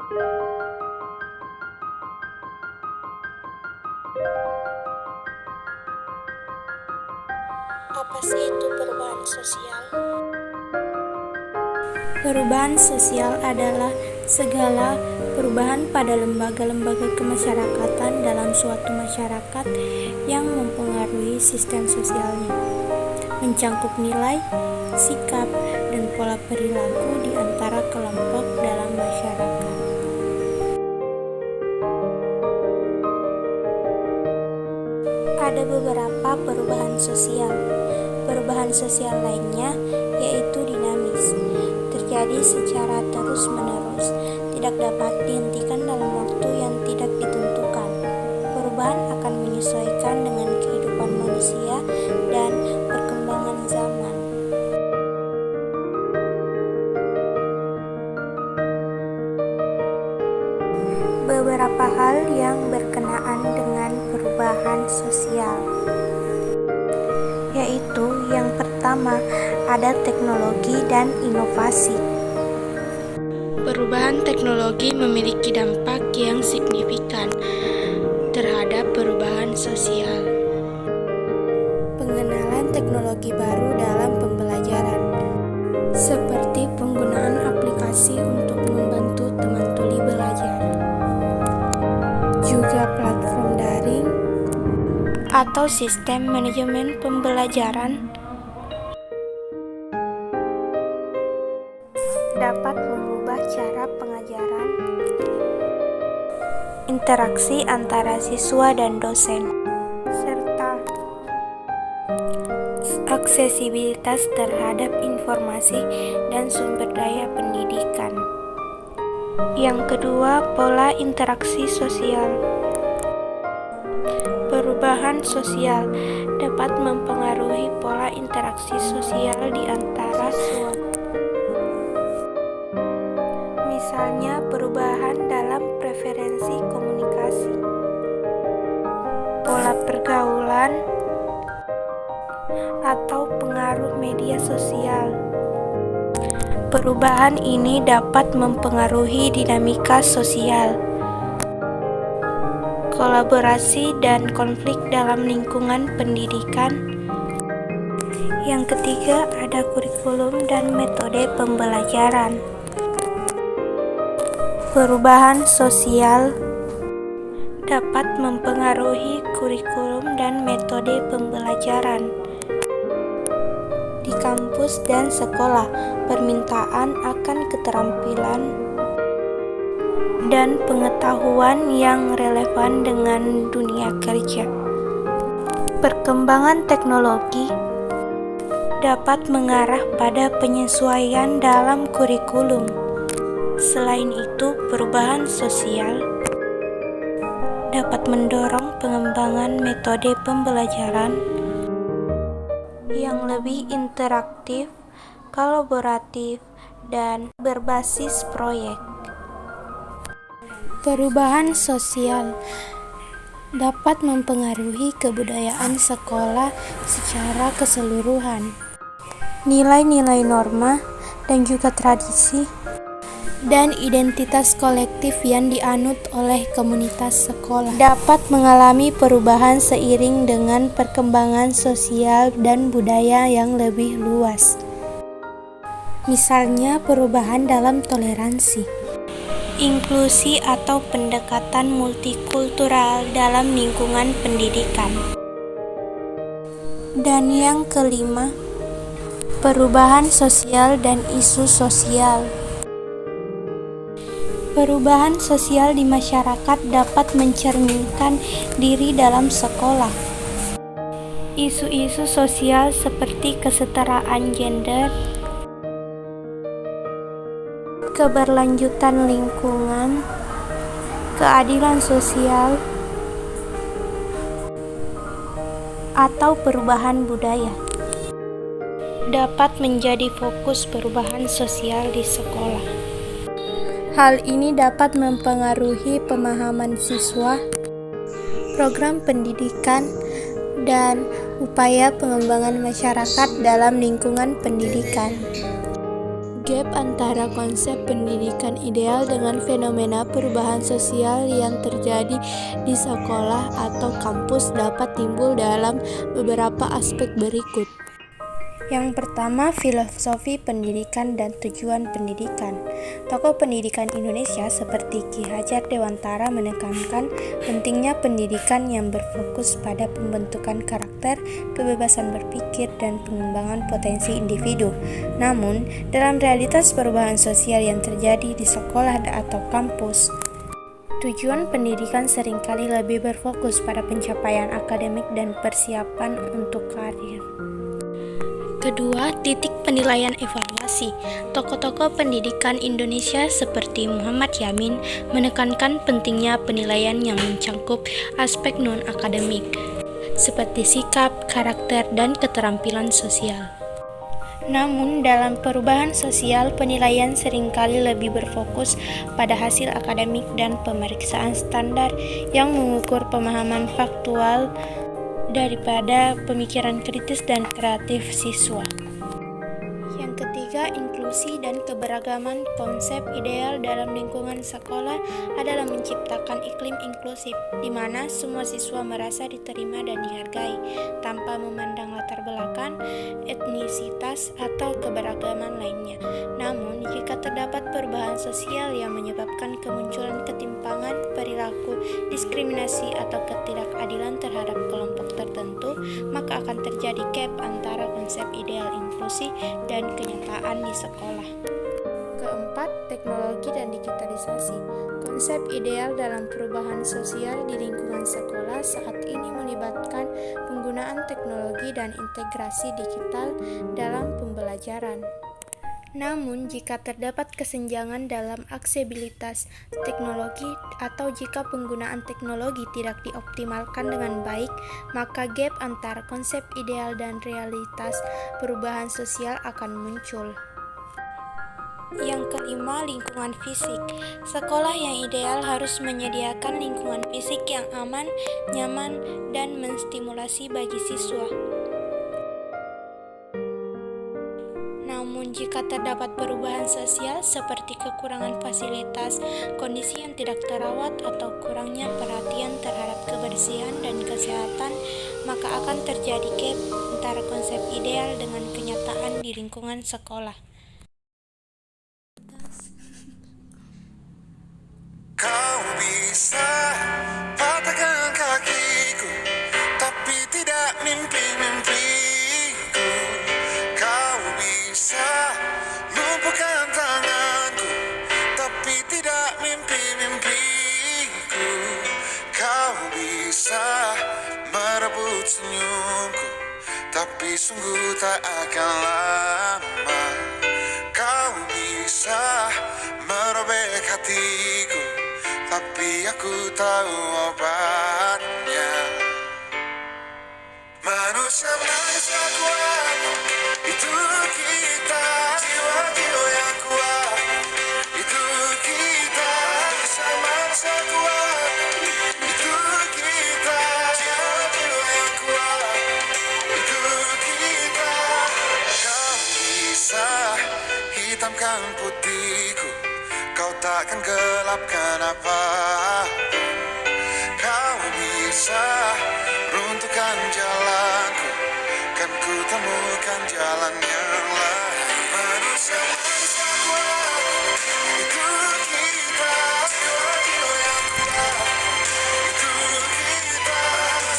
Apa sih itu perubahan sosial? Perubahan sosial adalah segala perubahan pada lembaga-lembaga kemasyarakatan dalam suatu masyarakat yang mempengaruhi sistem sosialnya, mencangkup nilai, sikap, dan pola perilaku di antara kelompok dalam masyarakat. Ada beberapa perubahan sosial. Perubahan sosial lainnya yaitu dinamis, terjadi secara terus-menerus, tidak dapat dihentikan dalam waktu yang tidak ditentukan. Perubahan akan menyesuaikan dengan kehidupan manusia dan perkembangan zaman. Beberapa hal yang berkenaan dengan perubahan sosial, yaitu yang pertama, ada teknologi dan inovasi. Perubahan teknologi memiliki dampak yang signifikan terhadap perubahan sosial. Pengenalan teknologi baru dalam pembelajaran, seperti penggunaan aplikasi untuk membantu teman tuli belajar, juga platform daring atau sistem manajemen pembelajaran dapat mengubah cara pengajaran, interaksi antara siswa dan dosen, serta aksesibilitas terhadap informasi dan sumber daya pendidikan. Yang kedua, pola interaksi sosial. Perubahan sosial dapat mempengaruhi pola interaksi sosial di antara siswa. Misalnya, perubahan dalam preferensi komunikasi, pola pergaulan, atau pengaruh media sosial. Perubahan ini dapat mempengaruhi dinamika sosial, kolaborasi, dan konflik dalam lingkungan pendidikan. Yang ketiga, ada kurikulum dan metode pembelajaran. Perubahan sosial dapat mempengaruhi kurikulum dan metode pembelajaran. Di kampus dan sekolah, permintaan akan keterampilan dan pengetahuan yang relevan dengan dunia kerja. Perkembangan teknologi dapat mengarah pada penyesuaian dalam kurikulum. Selain itu, perubahan sosial dapat mendorong pengembangan metode pembelajaran yang lebih interaktif, kolaboratif, dan berbasis proyek. Perubahan sosial dapat mempengaruhi kebudayaan sekolah secara keseluruhan. Nilai-nilai norma dan juga tradisi dan identitas kolektif yang dianut oleh komunitas sekolah dapat mengalami perubahan seiring dengan perkembangan sosial dan budaya yang lebih luas. Misalnya, perubahan dalam toleransi, inklusi, atau pendekatan multikultural dalam lingkungan pendidikan. Dan yang kelima, perubahan sosial dan isu sosial. Perubahan sosial di masyarakat dapat mencerminkan diri dalam sekolah. Isu-isu sosial seperti kesetaraan gender, keberlanjutan lingkungan, keadilan sosial, atau perubahan budaya dapat menjadi fokus perubahan sosial di sekolah. Hal ini dapat mempengaruhi pemahaman siswa, program pendidikan, dan upaya pengembangan masyarakat dalam lingkungan pendidikan. Gap antara konsep pendidikan ideal dengan fenomena perubahan sosial yang terjadi di sekolah atau kampus dapat timbul dalam beberapa aspek berikut. Yang pertama, filosofi pendidikan dan tujuan pendidikan. Tokoh pendidikan Indonesia seperti Ki Hajar Dewantara menekankan pentingnya pendidikan yang berfokus pada pembentukan karakter, kebebasan berpikir, dan pengembangan potensi individu. Namun, dalam realitas perubahan sosial yang terjadi di sekolah atau kampus, tujuan pendidikan seringkali lebih berfokus pada pencapaian akademik dan persiapan untuk karir. Kedua, titik penilaian evaluasi. Tokoh-tokoh pendidikan Indonesia seperti Muhammad Yamin menekankan pentingnya penilaian yang mencakup aspek non-akademik, seperti sikap, karakter, dan keterampilan sosial. Namun, dalam perubahan sosial, penilaian seringkali lebih berfokus pada hasil akademik dan pemeriksaan standar yang mengukur pemahaman faktual daripada pemikiran kritis dan kreatif siswa. Yang ketiga, inklusi dan keberagaman. Konsep ideal dalam lingkungan sekolah adalah menciptakan iklim inklusif di mana semua siswa merasa diterima dan dihargai tanpa memandang latar belakang, etnisitas, atau keberagaman lainnya. Namun, jika terdapat perubahan sosial yang menyebabkan kemunculan ketimpangan perilaku, diskriminasi, atau ketidakadilan terhadap kelompok tertentu, maka akan terjadi gap antara konsep ideal inklusi dan kenyataan di sekolah. Keempat, teknologi dan digitalisasi. Konsep ideal dalam perubahan sosial di lingkungan sekolah saat ini melibatkan penggunaan teknologi dan integrasi digital dalam pembelajaran. Namun, jika terdapat kesenjangan dalam aksesibilitas teknologi atau jika penggunaan teknologi tidak dioptimalkan dengan baik, maka gap antara konsep ideal dan realitas perubahan sosial akan muncul. Yang kelima, lingkungan fisik. Sekolah yang ideal harus menyediakan lingkungan fisik yang aman, nyaman, dan menstimulasi bagi siswa. Namun, jika terdapat perubahan sosial seperti kekurangan fasilitas, kondisi yang tidak terawat, atau kurangnya perhatian terhadap kebersihan dan kesehatan, maka akan terjadi gap antara konsep ideal dengan kenyataan di lingkungan sekolah. Kau bisa patahkan kakiku, tapi tidak mimpi-mimpiku. Kau bisa lumpuhkan tanganku, tapi tidak mimpi-mimpiku. Kau bisa merebut senyumku, tapi sungguh tak akan lama. Kau bisa merobek hatiku, tapi aku tahu obatnya. Manusia kuat, itu kita. Jiwa-jiwa yang kuat, itu kita. Manusia kuat, itu kita. Jiwa-jiwa yang kuat, itu kita. Kau bisa hitamkan putihku, kau takkan gelapkan apapun. Kau bisa runtuhkan jalanku, kan ku temukan jalan yang lain. Manusia kuat, itu kita. Jiwa-jiwa yang kuat, itu kita.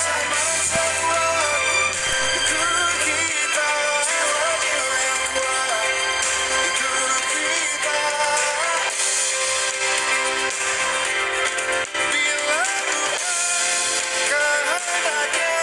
Manusia kuat, itu kita. Jiwa-jiwa yang kuat, itu kita. Bila kehendaknya,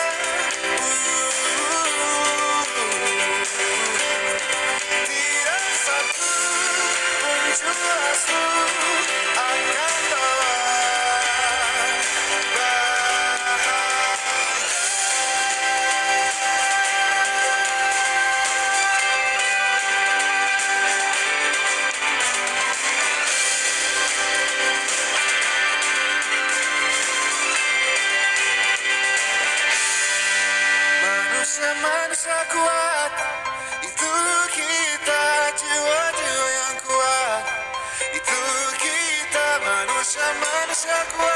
manusia kuat.